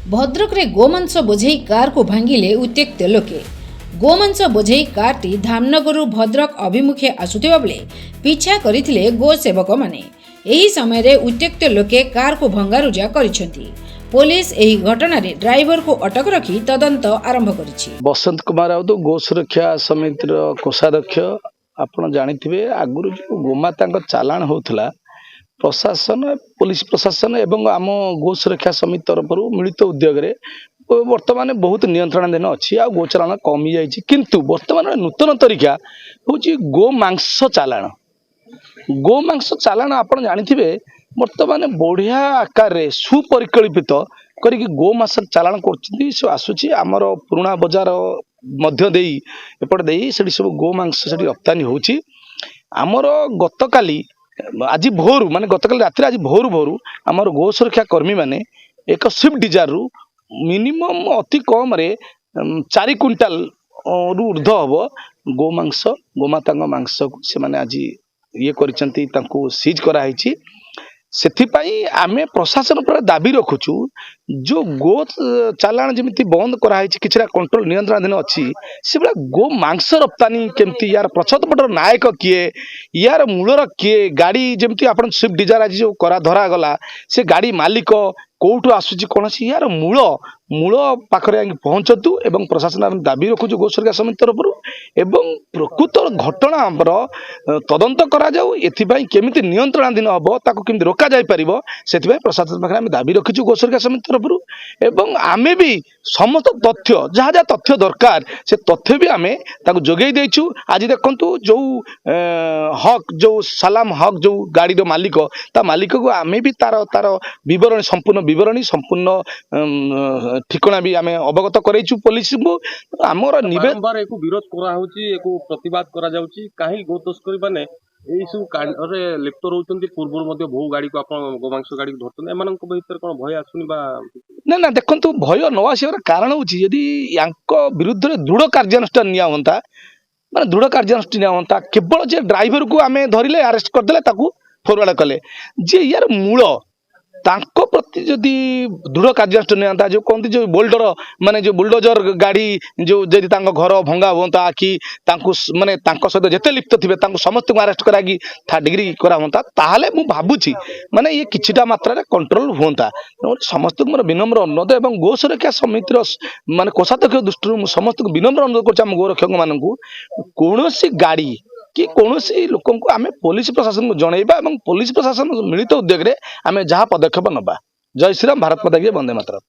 भद्रक रे गोमांस बोझे कार को भांगिले उत्त्यक्त लोके। गोमांस बोझे कारटी धामनगर भद्रक अभिमुखे आसुथिबा बेले पिछा करथिले गो सेवक माने। एही समय रे उत्त्यक्त लोके कार को भंगारुजा करिसेंती। पुलिस एही घटना रे ड्राइवर को अटक रखी तदंत आरंभ करिछि। बसंत कुमार राउत गो सुरक्षा समितिर कोषाध्यक्ष आपण जानिथिबे आगुरु जो गोमाता चालाण होउथला प्रशासन पुलिस प्रशासन एवं आम गो सुरक्षा समिति तरफ मिलित उद्योग वर्तमान बहुत नियंत्रणाधीन अच्छी आ गो चालाण कमी जाइए किंतु वर्तमान नूतन तरीका हूँ गो मांस चालाण। गो मांस चालाण आपण जानिथिबे वर्तमान बढ़िया आकार रे सुपरिकल्पित करी गो मांस चालाण कर आसूची आमर पुराणा बजार मध्य देई एपट देई सेठी सब गो मांस सेठी रप्तानी होची। आमर गतकाली आज भोर माने गतकाली रात्रि आज भोर भोर आमर गो सुरक्षा कर्मी माने एक स्विफ्ट डिजायर रु मिनिमम अति कम रे 4 क्विंटाल रु ऊर्ध हम गो मांस गोमाता मांस को से माने आज ये करिसेंती तांको सीज करा हिची। सेथिपाई आमे प्रशासन पर दाबी रखुचु जो गो चालाण जमिति बंद कराई किछरा कंट्रोल नियंत्रणाधीन अच्छी से बड़ा गो मांस रप्तानी केमती यार प्रछतपटर नायक किए यार मूलर किए गाड़ी जमिति आपण स्विफ्ट डिजायर आज जो करा धरा गला से गाड़ी मालिक कौटू आसूची कौन यार मूल मूल पाखरे पहुंचतु एवं प्रशासन आम दाबी रखुचु गो सुरक्षा समिति तरफ एवं प्रकृत घटना आमर तदंत करा जाऊ एथिपाई केमिति नियंत्रणाधीन हम ताको केमिति रोका जाय परिबो सेथिपाई प्रशासन पाखरे आम दाबी रखिचु गो सुरक्षा समिति तरफ एवं आमे भी समस्त तथ्य जहाँ जहाँ तथ्य दरकार से तथ्य भी आमे ताको जोगेई देइछु। आज देखंतु जो हक जो सलाम हक जो गाड़ी रो मालिक ता मालिक को आमे भी तार तार विवरण संपूर्ण ठिकाना भी आमे अवगत करैछु पुलिस को हमर बारंबार एको विरोध करा होची एको प्रतिवाद करा जाउची काहे गो तस्करी माने एई सब कांडरे लिप्त रहउचंती पूर्व मध्ये बहु गाड़ी को आपण गोमांस गाड़ी को धरतन एमानक भीतर कोन भय आसुनी बा ना ना देखंतु भय न आसीर कारण होची यदि यांको विरुद्ध रे दृढ़ कार्यानुष्ठान निया होंता माने दृढ़ कार्यानुष्ठान निया होंता केवल जे ड्राइवर को आमे धरिले अरेस्ट कर देले ताकू फॉरवर्ड कले जे यार मूल तांको प्रति जदि दृढ़ कार्यानुष्ठान नियंता जो कहते जो बोल्डर माने जो बुलडोजर गाड़ी जो जदि तांको घर भंगा होता कि तांको माने तांको सहित जेते लिप्त थिबे तांको समस्त को अरेस्ट करागी 3rd डिग्री करा होता ताहले मु भाबुची माने ये किछिटा मात्रा रे कंट्रोल होता। समस्त को मोर विनम्र अनुरोध एवं गो सुरक्षा समितिर माने कोषाध्यक्ष दृष्टि समस्त को विनम्र अनुरोध करछ हम गो रक्षक माननकु कोनोसी गाड़ी कि कौनसी लोक आम पुलिस प्रशासन को जनइबा एवं पुलिस प्रशासन मिलित उद्योग रे आम जहाँ पदक्षेप नबा। जय श्रीराम, भारत माता की वंदे मातरम।